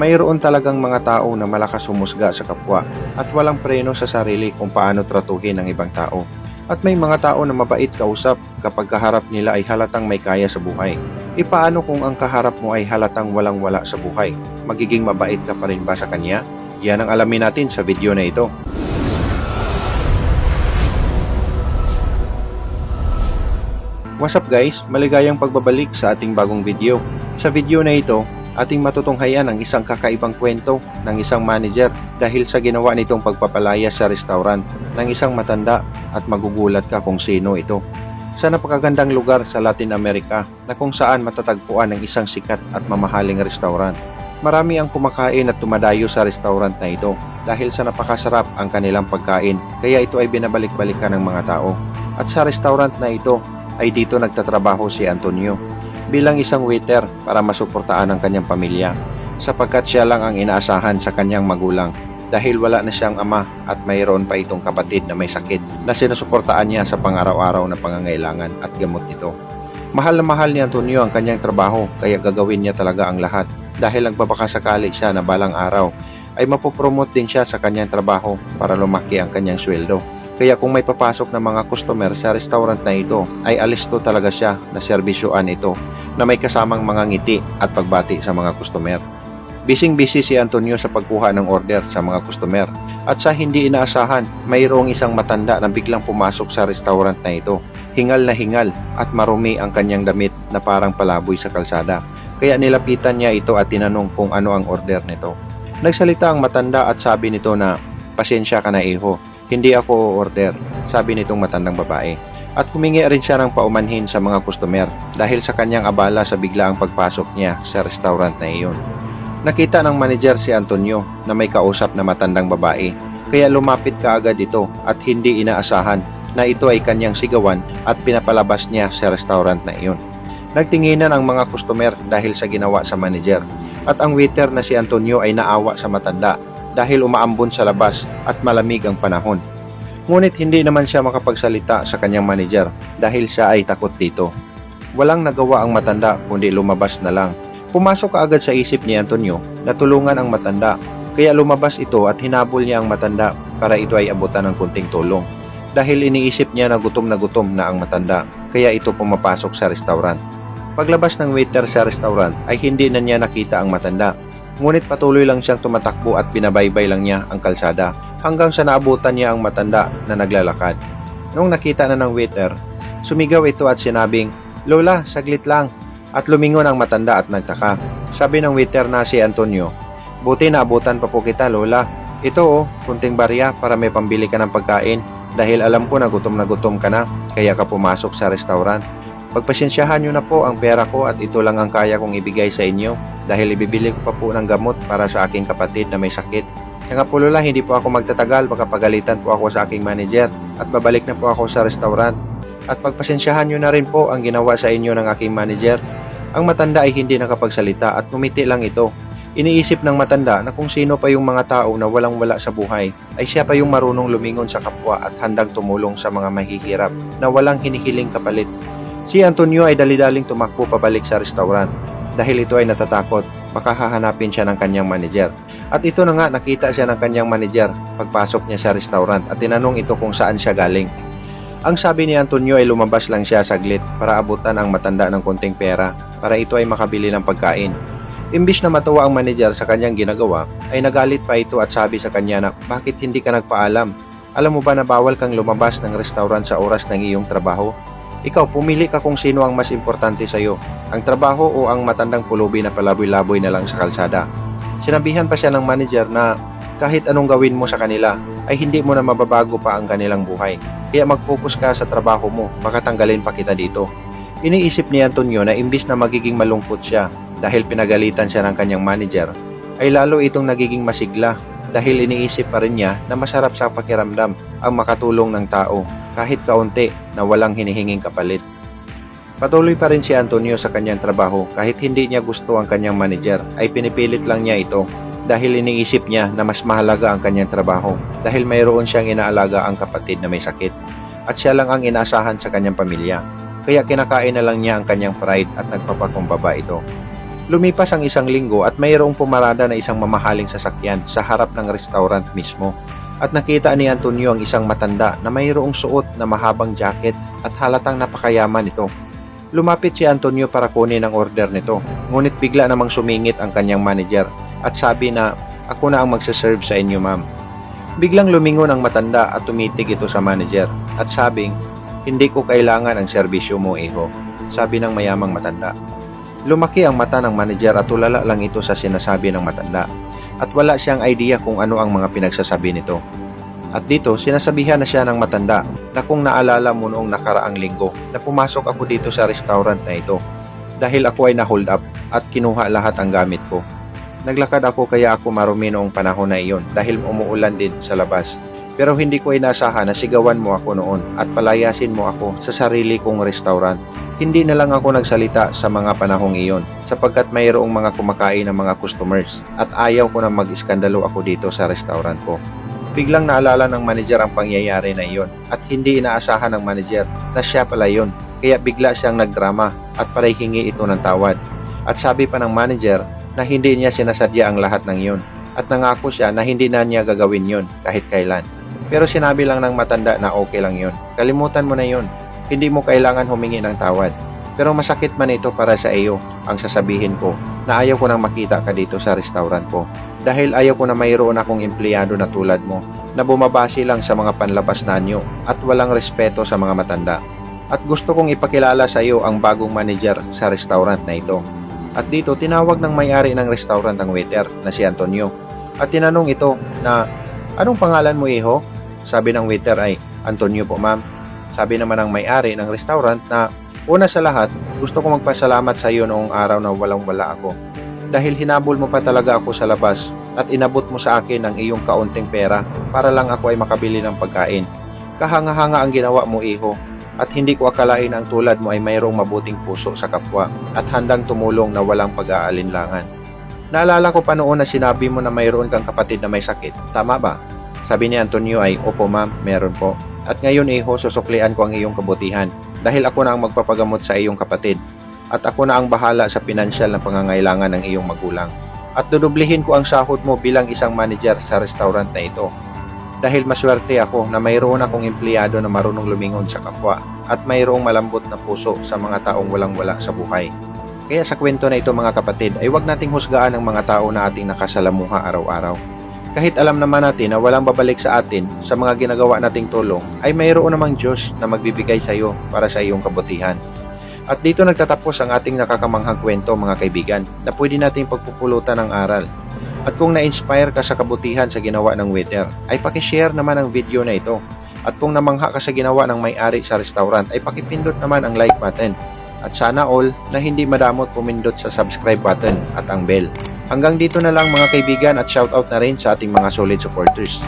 Mayroon talagang mga tao na malakas humusga sa kapwa at walang preno sa sarili kung paano tratuhin ang ibang tao. At may mga tao na mabait kausap kapag kaharap nila ay halatang may kaya sa buhay. E paano kung ang kaharap mo ay halatang walang-wala sa buhay? Magiging mabait ka pa rin ba sa kanya? Yan ang alamin natin sa video na ito. What's up guys? Maligayang pagbabalik sa ating bagong video. Sa video na ito, ating matutunghayan ang isang kakaibang kwento ng isang manager dahil sa ginawa nitong pagpapalaya sa restaurant ng isang matanda at magugulat ka kung sino ito. Sa napakagandang lugar sa Latin America na kung saan matatagpuan ng isang sikat at mamahaling restaurant. Marami ang kumakain at tumadayo sa restaurant na ito dahil sa napakasarap ang kanilang pagkain kaya ito ay binabalik-balikan ng mga tao. At sa restaurant na ito ay dito nagtatrabaho si Antonio bilang isang waiter para masuportaan ang kanyang pamilya sapagkat siya lang ang inaasahan sa kanyang magulang dahil wala na siyang ama at mayroon pa itong kapatid na may sakit na sinusuportaan niya sa pang-araw-araw na pangangailangan at gamot nito. Mahal na mahal ni Antonio ang kanyang trabaho kaya gagawin niya talaga ang lahat dahil nagbabakasakali siya na balang araw ay mapopromote din siya sa kanyang trabaho para lumaki ang kanyang sweldo. Kaya kung may papasok na mga customer sa restaurant na ito, ay alisto talaga siya na serbisyoan ito na may kasamang mga ngiti at pagbati sa mga customer. Bising-busy si Antonio sa pagkuha ng order sa mga customer. At sa hindi inaasahan, mayroong isang matanda na biglang pumasok sa restaurant na ito. Hingal na hingal at marumi ang kanyang damit na parang palaboy sa kalsada. Kaya nilapitan niya ito at tinanong kung ano ang order nito. Nagsalita ang matanda at sabi nito na, "Pasensya ka na iho. Hindi ako order," sabi nitong matandang babae. At humingi rin siya ng paumanhin sa mga customer dahil sa kanyang abala sa biglaang pagpasok niya sa restaurant na iyon. Nakita ng manager si Antonio na may kausap na matandang babae kaya lumapit kaagad ito at hindi inaasahan na ito ay kanyang sigawan at pinapalabas niya sa restaurant na iyon. Nagtinginan ang mga customer dahil sa ginawa sa manager at ang waiter na si Antonio ay naawa sa matanda dahil umaambon sa labas at malamig ang panahon. Ngunit hindi naman siya makapagsalita sa kanyang manager dahil siya ay takot dito. Walang nagawa ang matanda kundi lumabas na lang. Pumasok kaagad sa isip ni Antonio na tulungan ang matanda kaya lumabas ito at hinabol niya ang matanda para ito ay abutan ng kunting tulong. Dahil iniisip niya na gutom na ang matanda kaya ito pumapasok sa restaurant. Paglabas ng waiter sa restaurant ay hindi na niya nakita ang matanda. Ngunit patuloy lang siyang tumatakbo at binabaybay lang niya ang kalsada hanggang sa naabutan niya ang matanda na naglalakad. Noong nakita na ng waiter, sumigaw ito at sinabing, "Lola, saglit lang." At lumingon ang matanda at nagtaka. Sabi ng waiter na si Antonio, "Buti naabutan pa po kita, Lola. Ito kunting barya para may pambili ka ng pagkain dahil alam ko na gutom ka na kaya ka pumasok sa restaurant. Pagpasensyahan nyo na po ang pera ko at ito lang ang kaya kong ibigay sa inyo dahil ibibili ko pa po ng gamot para sa aking kapatid na may sakit. Kaya po Lola, hindi po ako magtatagal, baka pagalitan po ako sa aking manager at babalik na po ako sa restaurant. At pagpasensyahan nyo na rin po ang ginawa sa inyo ng aking manager." Ang matanda ay hindi nakapagsalita at ngumiti lang ito. Iniisip ng matanda na kung sino pa yung mga tao na walang-wala sa buhay ay siya pa yung marunong lumingon sa kapwa at handang tumulong sa mga mahihirap na walang hinihiling kapalit. Si Antonio ay dali-daling tumakbo pabalik sa restaurant dahil ito ay natatakot baka hahanapin siya ng kanyang manager. At ito na nga, nakita siya ng kanyang manager pagpasok niya sa restaurant at tinanong ito kung saan siya galing. Ang sabi ni Antonio ay lumabas lang siya saglit para abutan ang matanda ng konting pera para ito ay makabili ng pagkain. Imbis na matuwa ang manager sa kanyang ginagawa ay nagalit pa ito at sabi sa kanya na, "Bakit hindi ka nagpaalam? Alam mo ba na bawal kang lumabas ng restaurant sa oras ng iyong trabaho? Ikaw, pumili ka kung sino ang mas importante sa iyo, ang trabaho o ang matandang pulubi na palaboy-laboy na lang sa kalsada." Sinabihan pa siya ng manager na kahit anong gawin mo sa kanila ay hindi mo na mababago pa ang kanilang buhay. Kaya mag-focus ka sa trabaho mo, baka tanggalin pa kita dito. Iniisip ni Antonio na imbis na magiging malungkot siya dahil pinagalitan siya ng kanyang manager, ay lalo itong nagiging masigla dahil iniisip pa rin niya na masarap sa pakiramdam ang makatulong ng tao kahit kaunti na walang hinihinging kapalit. Patuloy pa rin si Antonio sa kanyang trabaho kahit hindi niya gusto ang kanyang manager ay pinipilit lang niya ito dahil iniisip niya na mas mahalaga ang kanyang trabaho dahil mayroon siyang inaalaga ang kapatid na may sakit at siya lang ang inaasahan sa kanyang pamilya. Kaya kinakain na lang niya ang kanyang pride at nagpapakumbaba ito. Lumipas ang isang linggo at mayroong pumarada na isang mamahaling sasakyan sa harap ng restaurant mismo. At nakita ni Antonio ang isang matanda na mayroong suot na mahabang jacket at halatang napakayaman ito. Lumapit si Antonio para kunin ang order nito, ngunit bigla namang sumingit ang kanyang manager at sabi na, "Ako na ang magsaserve sa inyo, ma'am." Biglang lumingon ang matanda at tumitig ito sa manager at sabing, "Hindi ko kailangan ang serbisyo mo, iho," sabi ng mayamang matanda. Lumaki ang mata ng manager at tulala lang ito sa sinasabi ng matanda at wala siyang idea kung ano ang mga pinagsasabi nito. At dito, sinasabihan na siya ng matanda na kung naalala mo noong nakaraang linggo na pumasok ako dito sa restaurant na ito dahil ako ay na-hold up at kinuha lahat ang gamit ko. Naglakad ako kaya ako marumi noong panahon na iyon dahil umuulan din sa labas. Pero hindi ko inasahan na sigawan mo ako noon at palayasin mo ako sa sarili kong restaurant. Hindi na lang ako nagsalita sa mga panahong iyon sapagkat mayroong mga kumakain ng mga customers at ayaw ko na mag-iskandalo ako dito sa restaurant ko. Biglang naalala ng manager ang pangyayari na iyon at hindi inaasahan ng manager na siya pala yun. Kaya bigla siyang nagdrama at paray hingi ito ng tawad. At sabi pa ng manager na hindi niya sinasadya ang lahat ng iyon at nangako siya na hindi na niya gagawin yun kahit kailan. Pero sinabi lang ng matanda na okay lang yun. Kalimutan mo na yun. Hindi mo kailangan humingi ng tawad. Pero masakit man ito para sa iyo ang sasabihin ko na ayaw ko nang makita ka dito sa restaurant ko. Dahil ayaw ko na mayroon akong empleyado na tulad mo na bumabase lang sa mga panlabas na anyo at walang respeto sa mga matanda. At gusto kong ipakilala sa iyo ang bagong manager sa restaurant na ito. At dito tinawag ng may-ari ng restaurant ang waiter na si Antonio. At tinanong ito na, "Anong pangalan mo, iho?" Sabi ng waiter ay, "Antonio po, ma'am." Sabi naman ng may-ari ng restaurant na, "Una sa lahat, gusto ko magpasalamat sa iyo noong araw na walang-wala ako. Dahil hinabol mo pa talaga ako sa labas at inabot mo sa akin ang iyong kaunting pera para lang ako ay makabili ng pagkain. Kahanga-hanga ang ginawa mo, iho. At hindi ko akalain ang tulad mo ay mayroong mabuting puso sa kapwa at handang tumulong na walang pag-aalinlangan. Naalala ko pa noon na sinabi mo na mayroon kang kapatid na may sakit. Tama ba?" Sabi ni Antonio ay, "Opo ma'am, meron po. At ngayon, iho, susuklian ko ang iyong kabutihan dahil ako na ang magpapagamot sa iyong kapatid at ako na ang bahala sa pinansyal na pangangailangan ng iyong magulang. At dudublihin ko ang sahod mo bilang isang manager sa restaurant na ito. Dahil maswerte ako na mayroon akong empleyado na marunong lumingon sa kapwa at mayroong malambot na puso sa mga taong walang-wala sa buhay. Kaya sa kwento na ito mga kapatid ay huwag nating husgaan ang mga tao na ating nakasalamuha araw-araw. Kahit alam naman natin na walang babalik sa atin sa mga ginagawa nating tulong, ay mayroon namang Diyos na magbibigay sa iyo para sa iyong kabutihan. At dito nagtatapos ang ating nakakamanghang kwento mga kaibigan na pwede nating pagpupulutan ng aral. At kung na-inspire ka sa kabutihan sa ginawa ng waiter, ay pakishare naman ang video na ito. At kung namangha ka sa ginawa ng may-ari sa restaurant, ay pakipindot naman ang like button. At sana all na hindi madamot pumindot sa subscribe button at ang bell. Hanggang dito na lang mga kaibigan at shoutout na rin sa ating mga solid supporters.